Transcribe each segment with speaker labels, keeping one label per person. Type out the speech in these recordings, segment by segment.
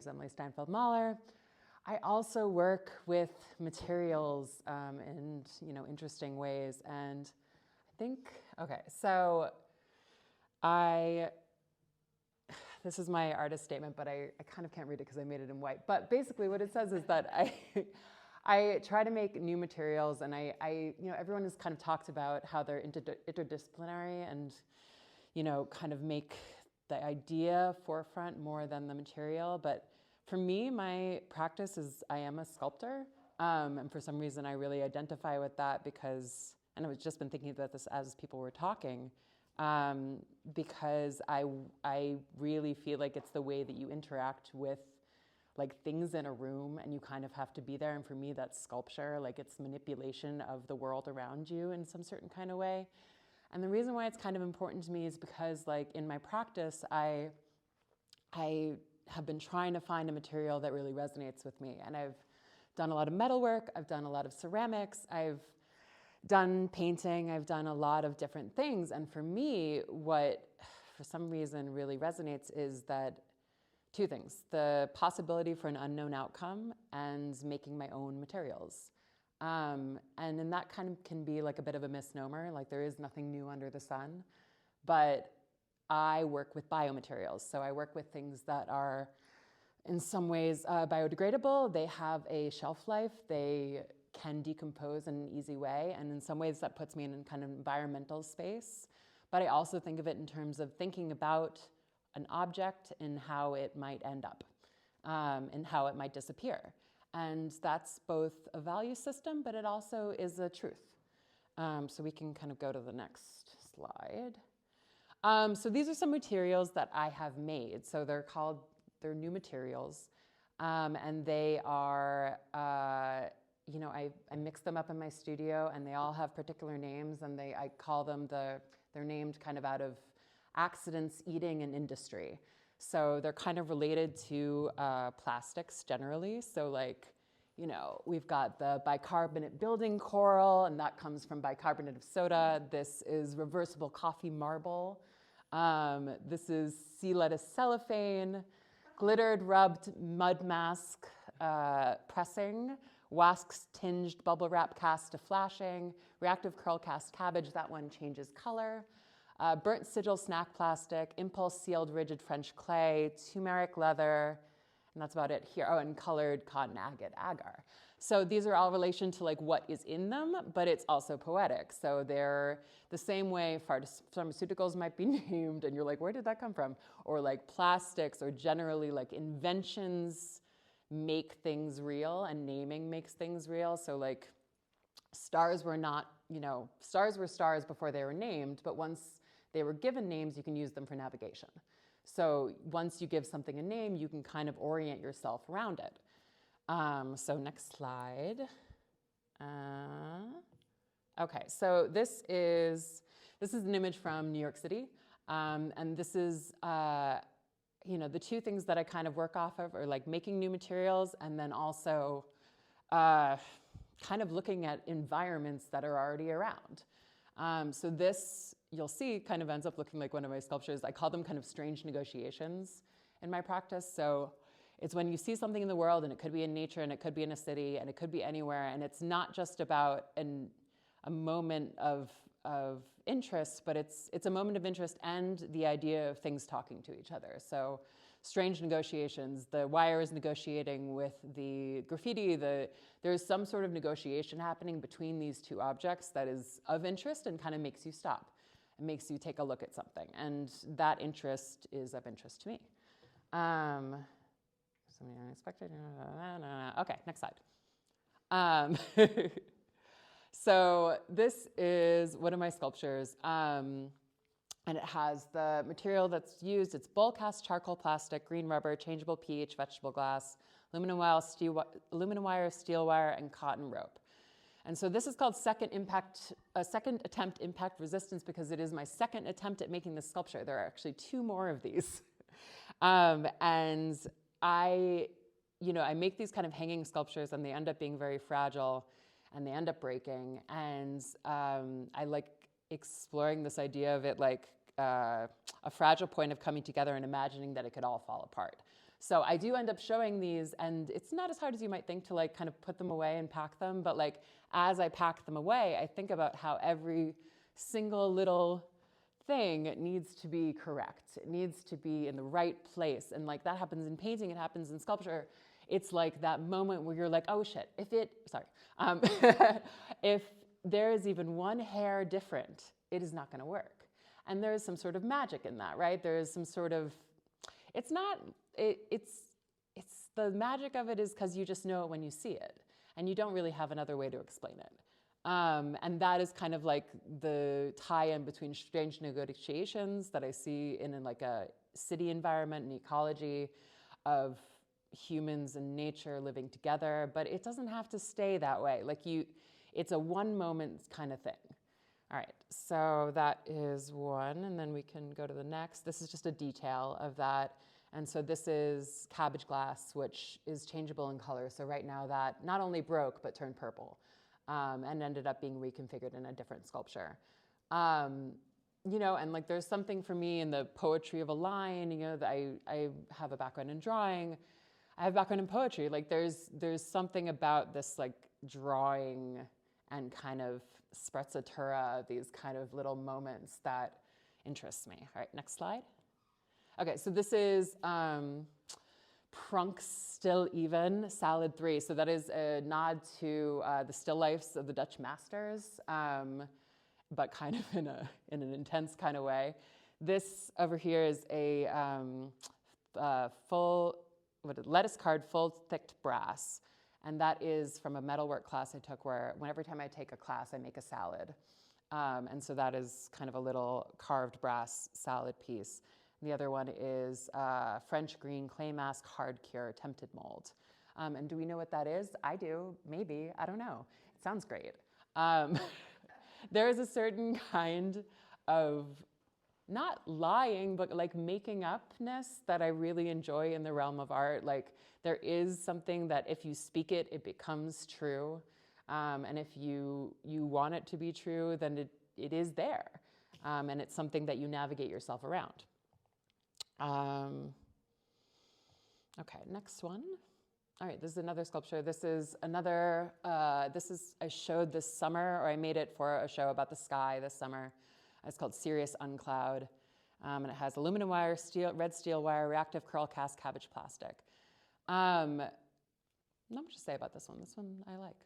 Speaker 1: name's Emily Steinfeld Mahler. I also work with materials in interesting ways, and I think, okay, so this is my artist statement, but I kind of can't read it because I made it in white. But basically what it says is that I try to make new materials, and everyone has kind of talked about how they're interdisciplinary and, kind of make the idea forefront more than the material. But for me, my practice is I am a sculptor. And for some reason, I really identify with that because, and I've just been thinking about this as people were talking, because I really feel like it's the way that you interact with like things in a room, and you kind of have to be there. And for me, that's sculpture. Like, it's manipulation of the world around you in some certain kind of way. And the reason why it's kind of important to me is because, like, in my practice, I have been trying to find a material that really resonates with me. And I've done a lot of metalwork, I've done a lot of ceramics, I've done painting, I've done a lot of different things. And for me, what for some reason really resonates is that two things: the possibility for an unknown outcome and making my own materials. And then that kind of can be like a bit of a misnomer, like there is nothing new under the sun. But I work with biomaterials, so I work with things that are in some ways biodegradable. They have a shelf life, they can decompose in an easy way, and in some ways that puts me in a kind of environmental space. But I also think of it in terms of thinking about an object and how it might end up, and how it might disappear. And that's both a value system, but it also is a truth. So we can kind of go to the next slide. So these are some materials that I have made. So they're new materials. And they are, I mix them up in my studio, and they all have particular names, and I call them they're named kind of out of accidents, eating, and industry. So they're kind of related to plastics generally. So like, we've got the bicarbonate building coral, and that comes from bicarbonate of soda. This is reversible coffee marble. This is sea lettuce cellophane, glittered rubbed mud mask pressing, wax tinged bubble wrap cast to flashing, reactive curl cast cabbage, that one changes color. Burnt sigil snack plastic, impulse sealed rigid French clay, turmeric leather, and that's about it here. Oh, and colored cotton agate agar. So these are all relation to like what is in them, but it's also poetic. So they're the same way pharmaceuticals might be named, and you're like, where did that come from? Or like plastics, or generally like inventions make things real, and naming makes things real. So like stars were not, stars were stars before they were named, but once they were given names, you can use them for navigation. So once you give something a name, you can kind of orient yourself around it. So next slide. Okay, so this is an image from New York City. And this is, the two things that I kind of work off of are like making new materials, and then also kind of looking at environments that are already around. So this, you'll see, kind of ends up looking like one of my sculptures. I call them kind of strange negotiations in my practice. So it's when you see something in the world, and it could be in nature, and it could be in a city, and it could be anywhere, and it's not just about a moment of interest, but it's a moment of interest and the idea of things talking to each other. So strange negotiations, the wire is negotiating with the graffiti, there's some sort of negotiation happening between these two objects that is of interest and kind of makes you stop. It makes you take a look at something, and that interest is of interest to me. Something unexpected. Okay, next slide. So this is one of my sculptures, and it has the material that's used. It's bowl cast charcoal plastic, green rubber, changeable pH, vegetable glass, aluminum wire, steel wire, and cotton rope. And so this is called second attempt impact resistance, because it is my second attempt at making this sculpture. There are actually two more of these. And I make these kind of hanging sculptures, and they end up being very fragile, and they end up breaking. And I like exploring this idea of it like a fragile point of coming together and imagining that it could all fall apart. So I do end up showing these, and it's not as hard as you might think to like kind of put them away and pack them. But like as I pack them away, I think about how every single little thing needs to be correct. It needs to be in the right place. And like that happens in painting, it happens in sculpture. It's like that moment where you're like, oh shit, if there is even one hair different, it is not going to work. And there is some sort of magic in that, right? There is some sort of, it's the magic of it is because you just know it when you see it, and you don't really have another way to explain it. And that is kind of like the tie-in between strange negotiations that I see in like a city environment and ecology of humans and nature living together, but it doesn't have to stay that way. Like it's a one moment kind of thing. All right, so that is one, and then we can go to the next. This is just a detail of that. And so this is cabbage glass, which is changeable in color. So right now that not only broke, but turned purple, and ended up being reconfigured in a different sculpture. You know, and like there's something for me in the poetry of a line, you know, that I have a background in drawing. I have a background in poetry. Like there's something about this like drawing and kind of sprezzatura, these kind of little moments that interests me. All right, next slide. Okay, so this is Prunk's Still Even, Salad 3. So that is a nod to the still lifes of the Dutch masters, but kind of in an intense kind of way. This over here is a lettuce card, full thicked brass. And that is from a metalwork class I took where every time I take a class, I make a salad. And so that is kind of a little carved brass salad piece. And the other one is French green clay mask hard cure tempted mold. And do we know what that is? I do, maybe, I don't know. It sounds great. There is a certain kind of not lying, but like making upness that I really enjoy in the realm of art. Like there is something that if you speak it, it becomes true. And if you want it to be true, then it is there. And it's something that you navigate yourself around. Okay, next one. All right, this is another sculpture. This is another, I showed this summer, or I made it for a show about the sky this summer. It's called Sirius Uncloud, and it has aluminum wire, red steel wire, reactive curl cast cabbage plastic. Not much to say about this one. This one I like.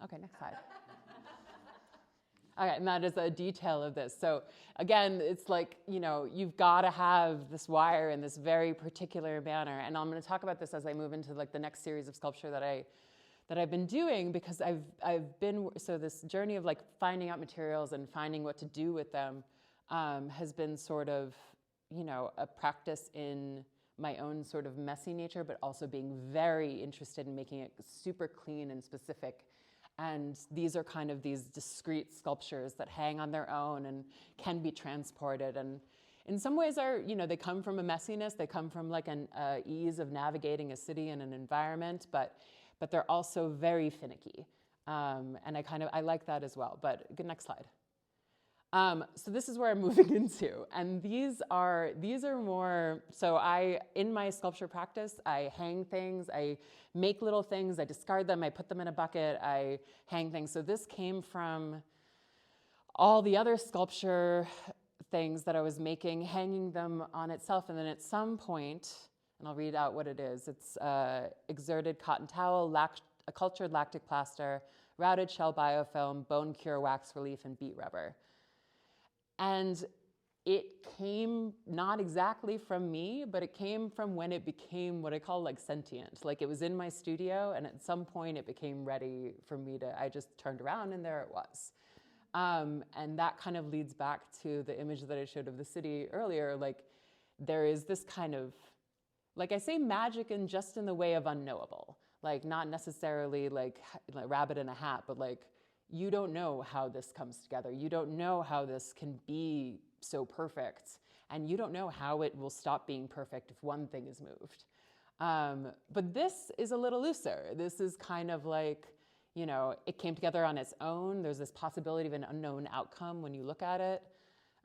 Speaker 1: Okay, next slide. Okay, and that is a detail of this. So again, it's like, you know, you've got to have this wire in this very particular manner. And I'm going to talk about this as I move into like the next series of sculpture that I've been doing, because I've been, so this journey of like finding out materials and finding what to do with them has been sort of, you know, a practice in my own sort of messy nature, but also being very interested in making it super clean and specific. And these are kind of these discrete sculptures that hang on their own and can be transported. And in some ways are, you know, they come from a messiness, they come from like an ease of navigating a city and an environment, but they're also very finicky. And I like that as well, but good, next slide. So this is where I'm moving into, and these are more, so in my sculpture practice, I hang things, I make little things, I discard them, I put them in a bucket, I hang things. So this came from all the other sculpture things that I was making, hanging them on itself, and then at some point, and I'll read out what it is, it's exerted cotton towel, a cultured lactic plaster, routed shell biofilm, bone cure wax relief, and beet rubber. And it came not exactly from me, but it came from when it became what I call like sentient. Like it was in my studio, and at some point it became ready for me I just turned around and there it was. And that kind of leads back to the image that I showed of the city earlier. Like there is this kind of, like I say magic in just in the way of unknowable. Like not necessarily like rabbit in a hat, but like, you don't know how this comes together. You don't know how this can be so perfect. And you don't know how it will stop being perfect if one thing is moved. But this is a little looser. This is kind of like, you know, it came together on its own. There's this possibility of an unknown outcome when you look at it.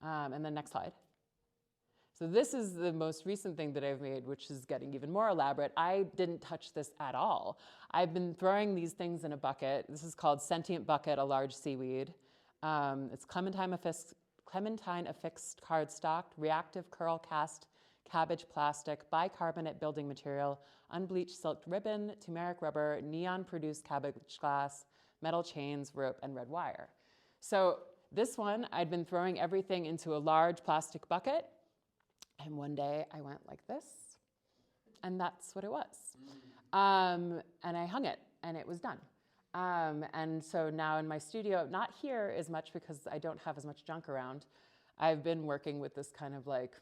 Speaker 1: And then next slide. So this is the most recent thing that I've made, which is getting even more elaborate. I didn't touch this at all. I've been throwing these things in a bucket. This is called Sentient Bucket, a large seaweed. It's clementine affixed cardstock, reactive curl cast cabbage plastic, bicarbonate building material, unbleached silk ribbon, turmeric rubber, neon-produced cabbage glass, metal chains, rope, and red wire. So this one, I'd been throwing everything into a large plastic bucket, and one day I went like this, and that's what it was. And I hung it, and it was done. And so now in my studio, not here as much because I don't have as much junk around, I've been working with this kind of like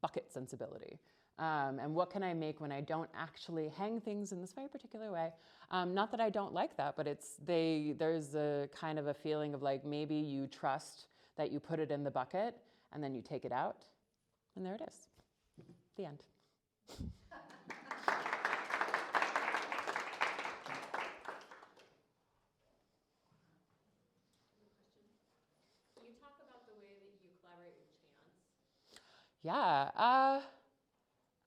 Speaker 1: bucket sensibility. And what can I make when I don't actually hang things in this very particular way? Not that I don't like that, but there's a kind of a feeling of like maybe you trust that you put it in the bucket and then you take it out, and there it is. The end.
Speaker 2: Can you talk about the way that you collaborate with chance?
Speaker 1: Yeah,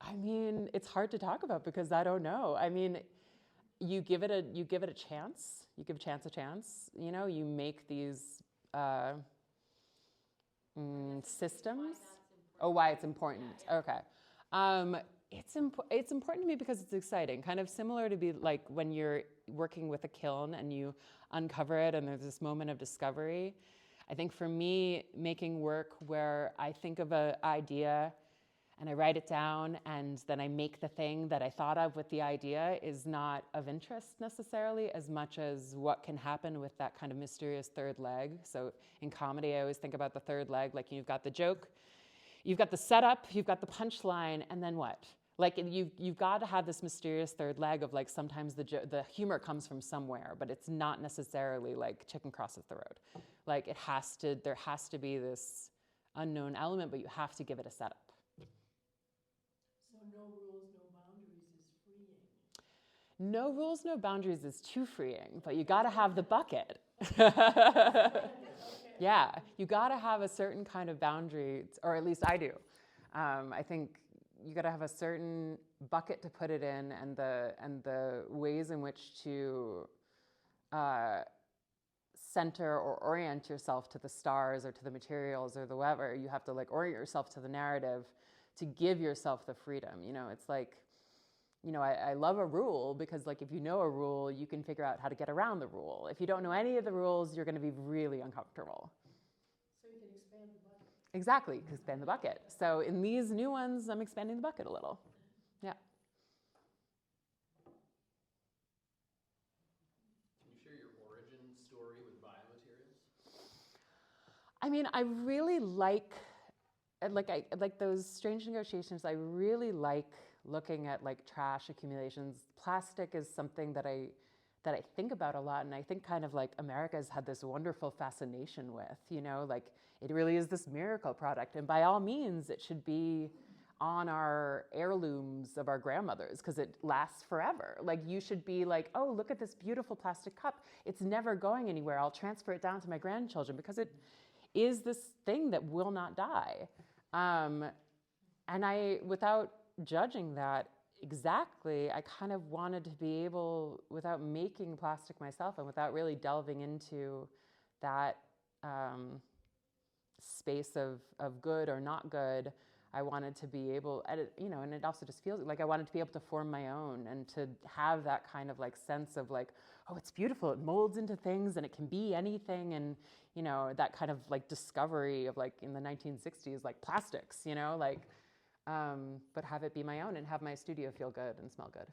Speaker 1: I mean, it's hard to talk about because I don't know. I mean, you give it a chance. You give chance a chance. You know, you make these systems. Why it's important. Yeah. Okay. It's important to me because it's exciting. Kind of similar to be like when you're working with a kiln and you uncover it and there's this moment of discovery. I think for me, making work where I think of an idea and I write it down and then I make the thing that I thought of with the idea is not of interest necessarily as much as what can happen with that kind of mysterious third leg. So in comedy, I always think about the third leg, like you've got the joke, you've got the setup, you've got the punchline, and then what? Like you've got to have this mysterious third leg of like sometimes the humor comes from somewhere, but it's not necessarily like chicken crosses the road. Like there has to be this unknown element, but you have to give it a setup.
Speaker 3: So no rules, no boundaries is freeing.
Speaker 1: No rules, no boundaries is too freeing, but you got to have the bucket. Yeah, you got to have a certain kind of boundary, or at least I do. I think you got to have a certain bucket to put it in, and the ways in which to center or orient yourself to the stars or to the materials or the whatever. You have to like orient yourself to the narrative to give yourself the freedom. You know, it's like, you know, I love a rule because like if you know a rule, you can figure out how to get around the rule. If you don't know any of the rules, you're going to be really uncomfortable.
Speaker 3: So you can expand the bucket.
Speaker 1: Exactly, expand the bucket. So in these new ones, I'm expanding the bucket a little. Yeah.
Speaker 4: Can you share your origin story with biomaterials?
Speaker 1: I mean, I really like those strange negotiations. I really like looking at like trash accumulations. Plastic is something that I think about a lot, and I think kind of like America's had this wonderful fascination with, you know, like it really is this miracle product, and by all means it should be on our heirlooms of our grandmothers because it lasts forever. Like you should be like, oh, look at this beautiful plastic cup. It's never going anywhere. I'll transfer it down to my grandchildren because it is this thing that will not die. And I, without judging that exactly, I kind of wanted to be able, without making plastic myself and without really delving into that space of good or not good, I wanted to be able, you know, and it also just feels like I wanted to be able to form my own and to have that kind of like sense of like, oh, it's beautiful, it molds into things and it can be anything, and you know, that kind of like discovery of like in the 1960s, like plastics, you know, like, but have it be my own and have my studio feel good and smell good.